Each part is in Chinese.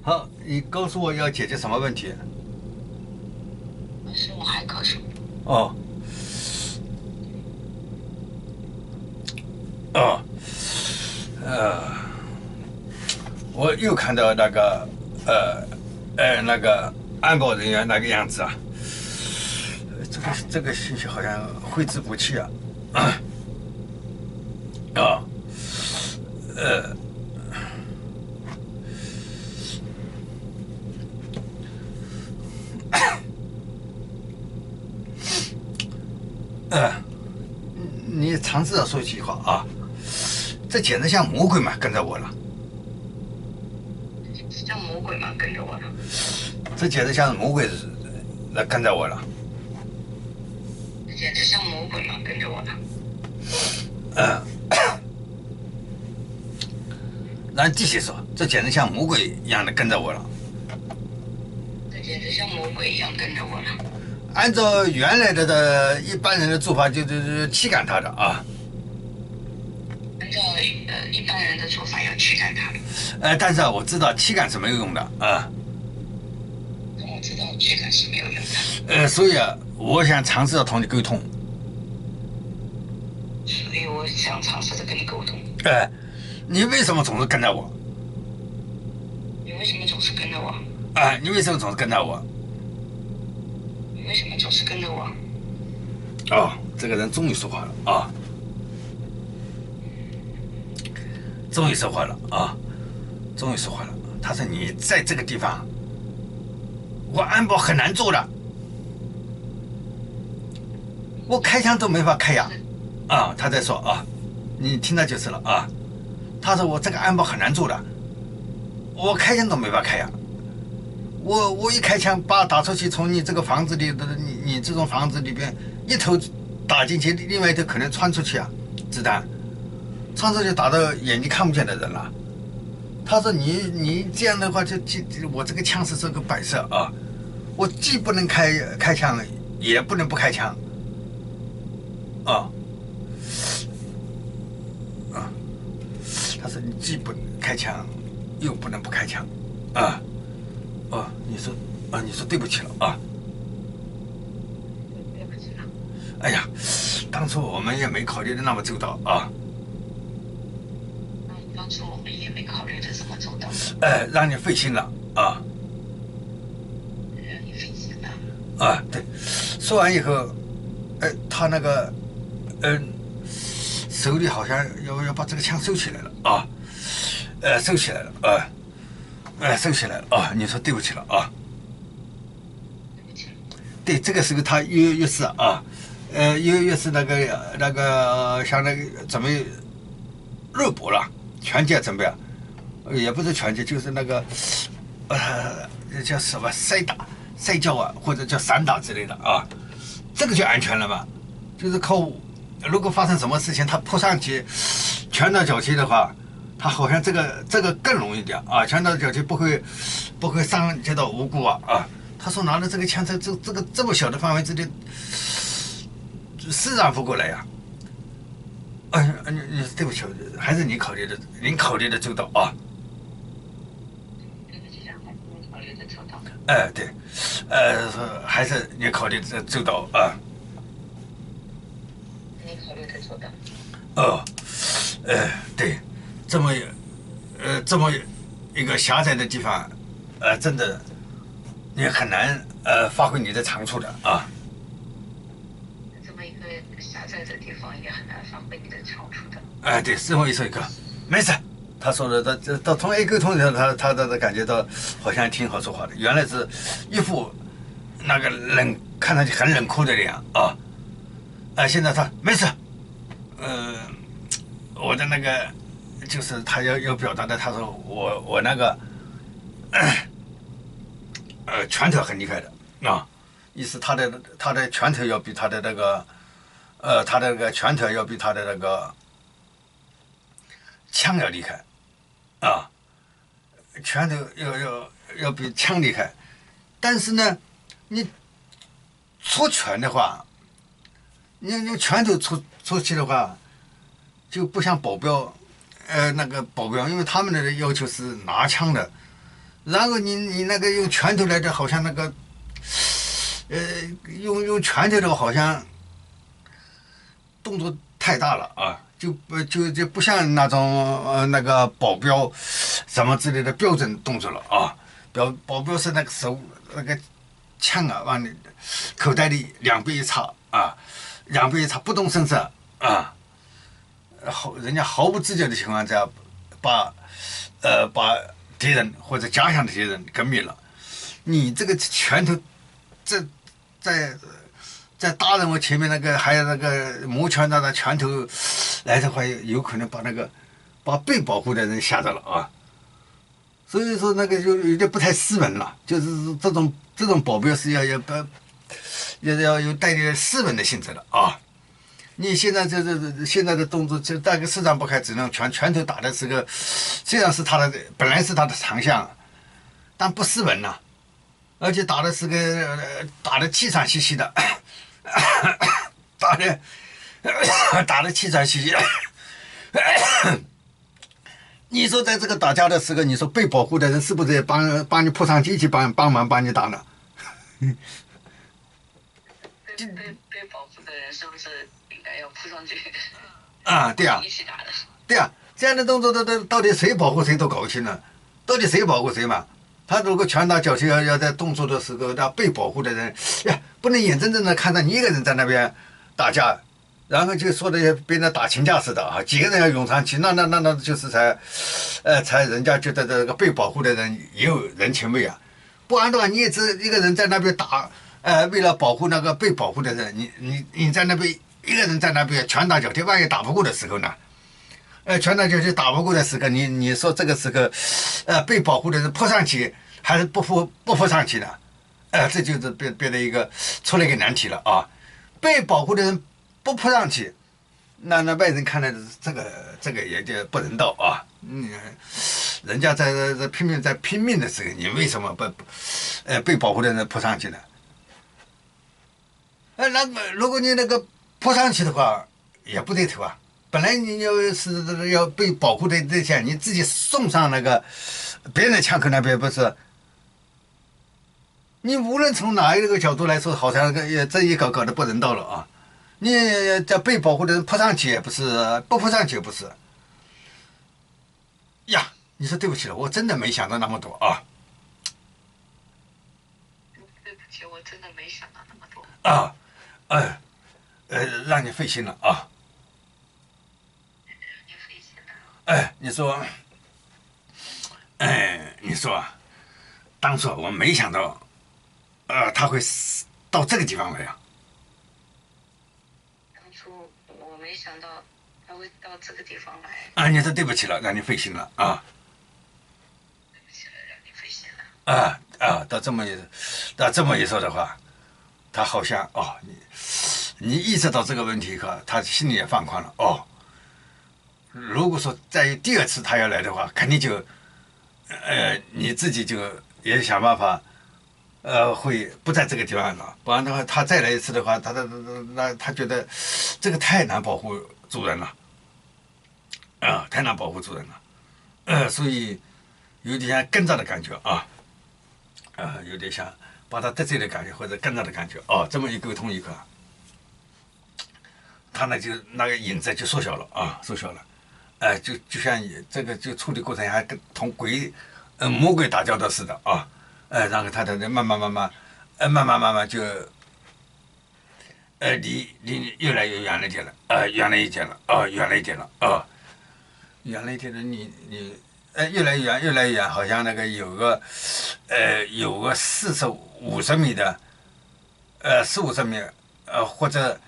好，你告诉我要解决什么问题？是我还咳嗽。哦哦，呃，我又看到那个那个安保人员那个样子啊，这个信息好像挥之不去啊。啊，呃呃，你尝试着说句话啊，这简直像魔鬼嘛，跟着我了，像魔鬼嘛，跟着我了。这简直像魔鬼来跟着我了。这简直像魔鬼嘛，跟着我了。那继续说，这简直像魔鬼一样的跟着我了。这简直像魔鬼一样跟着我了。按照原来的一般人的做法，就是驱赶他的啊。按照一般人的做法要驱赶他的。但是啊，我知道驱赶是没有用的啊。但我知道驱赶是没有用的。所以啊，我想尝试着同你沟通。所以我想尝试着跟你沟通。你为什么总是跟着我？你为什么总是跟着我？你为什么总是跟着我？你为什么总是跟着我？哦，这个人终于说话了啊！终于说话了啊！终于说话了。他说：“你在这个地方，我安保很难做的，我开枪都没法开呀！”啊，他在说啊，你听到就是了啊。他说：“我这个安保很难做的，我开枪都没法开呀。我一开枪，把打出去，从你这个房子里的你这种房子里边一头打进去，另外一头可能穿出去啊，子弹穿出去打到眼睛看不见的人了。”他说你这样的话就我这个枪是个摆设啊，我既不能开枪，也不能不开枪啊啊！他说你既不能开枪，又不能不开枪啊。你说对不起了啊。对不起了。哎呀，当初我们也没考虑的那么周到啊。当初我们也没考虑的这么周到。让你费心了啊。让你费心了。对。说完以后，他那个，手里好像要把这个枪收起来了啊。收起来了啊。收起来了啊。你说对不起了啊。对不起了。对，这个时候他又是啊，又是那个像那个准备肉搏了，拳击准备啊，也不是拳击，就是那个叫什么摔跤啊，或者叫散打之类的啊，这个就安全了嘛，就是靠如果发生什么事情，他扑上去拳打脚踢的话，他好像这个更容易点啊，拳打脚踢不会伤及到无辜啊。他说拿了这个枪，这么小的范围之内，施展不过来呀。你对不起，还是您考虑的周到啊。对不起，还是你考虑的周到。对，还是你考虑的周到啊。你考虑的周到。哦，对，这么一个狭窄的地方，真的你很难发挥你的长处的啊。这么一个狭窄的地方，也很难发挥你的长处的。对，这么一说一个，没事。他说的，他同 A 沟通的时候，他感觉到好像挺好说话的，原来是一副那个看上去很冷酷的脸啊。现在他没事。我的那个就是他要表达的，他说我那个拳头很厉害的啊，意思他的拳头要比他的那个他的那个拳头要比他的那个枪要厉害啊，拳头要比枪厉害，但是呢，你出拳的话，你用拳头出去的话，就不像保镖，那个保镖，因为他们的要求是拿枪的，然后你那个用拳头来的，好像那个，用拳头的好像动作太大了啊，就不像那种那个保镖什么之类的标准动作了啊。保镖是那个手那个枪啊往你口袋里两臂一插啊，两臂一插不动声色啊，人家毫不自觉的情况下把敌人或者假想的敌人给灭了。你这个拳头这在大人物前面那个还有那个摩拳擦掌拳头来的话，有可能把被保护的人吓着了啊。所以说那个就有点不太斯文了，就是这种保镖是要有带点斯文的性质的啊。你现在现在的动作，就大概四张不开，只能拳头打的是个，虽然是本来是他的长项，但不斯文呐、而且打的是个打的气喘吁吁的，打的气喘吁吁。你说在这个打架的时候，你说被保护的人是不是也帮你扑上去一起帮忙帮你打呢？被保护的人是不是应该要扑上去？啊，对啊，一起打的。对啊，这样的动作到底谁保护谁都搞不清了，到底谁保护谁嘛？他如果拳打脚踢要在动作的时候，那被保护的人呀，不能眼睁睁的看到你一个人在那边打架。然后就说的变得打群架似的啊，几个人要涌上去，那就是才人家觉得这个被保护的人也有人情味啊。不然的话，你也只一个人在那边打，为了保护那个被保护的人，你在那边一个人在那边拳打脚踢，万一打不过的时候呢？拳打脚踢打不过的时候，你说这个时候，被保护的人扑上去还是不扑上去呢？这就是变得出了一个难题了啊！被保护的人不扑上去，那外人看来这个也就不人道啊！人家在拼命的时候，你为什么不被保护的人扑上去呢？那么如果你那个扑上去的话，也不对头啊！本来你要被保护的对象，你自己送上那个别人的枪口那边不是？你无论从哪一个角度来说，好像这一搞得不人道了啊！你这被保护的人扑上去也不是，不扑上去也不是。呀，你说对不起了，我真的没想到那么多啊！对不起，我真的没想到那么多。啊，让你费心了啊！你费心了。你说，当初我没想到，他会到这个地方来呀。当初我没想到他会到这个地方来。啊，你说对不起了，让你费心了啊。对不起了，让你费心了。到这么一说的话，他好像你意识到这个问题以后，他心里也放宽了哦。如果说在第二次他要来的话，肯定就，你自己就也想办法，会不在这个地方了。不然的话，他再来一次的话，他觉得这个太难保护主人了，太难保护主人了，所以有点像跟着的感觉啊，有点像把他得罪的感觉或者跟着的感觉哦。这么一沟通以后，他那个影子就缩小了啊，缩小了。就像这个就处理过程还跟同魔鬼打交道似的啊，然后他慢慢就离越来越远了一点了，远了一点了，远了一点了啊，远了一点了，你越来越远，越来越远，好像那个有个40-50米的40-50米或者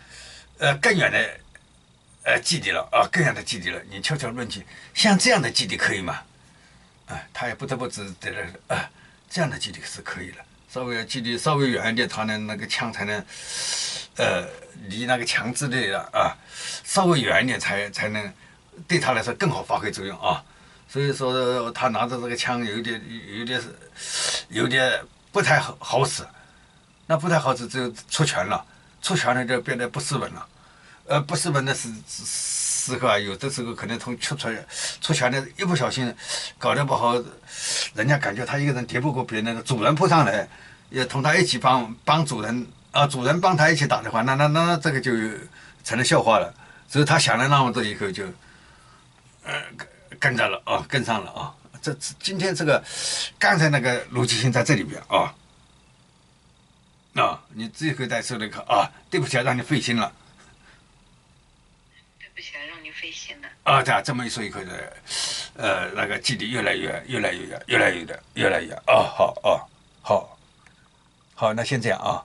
更远的。基地了啊，更远的基地了。你悄悄问起，像这样的基地可以吗？他也不得不知这样的基地是可以的。基地稍微远一点，他那个枪才能，离那个墙之类的稍微远一点才能对他来说更好发挥作用啊。所以说他拿着这个枪有点不太好使，那不太好使就出拳了，出拳了就变得不斯文了。不斯文的时候有的时候可能从出拳的一不小心搞得不好，人家感觉他一个人敌不过别人，主人扑上来，也同他一起帮主人啊，主人帮他一起打的话，那这个就成了笑话了。所以他想了那么多以后就，跟着了啊，跟上了啊。今天这个刚才那个逻辑性在这里边啊。你最后再说了一个啊，对不起啊，让你费心了。对不起啊，让您费心了。对啊，这么一说以后的，那个记忆越来越好，好，那先这样啊。好，那先这样啊。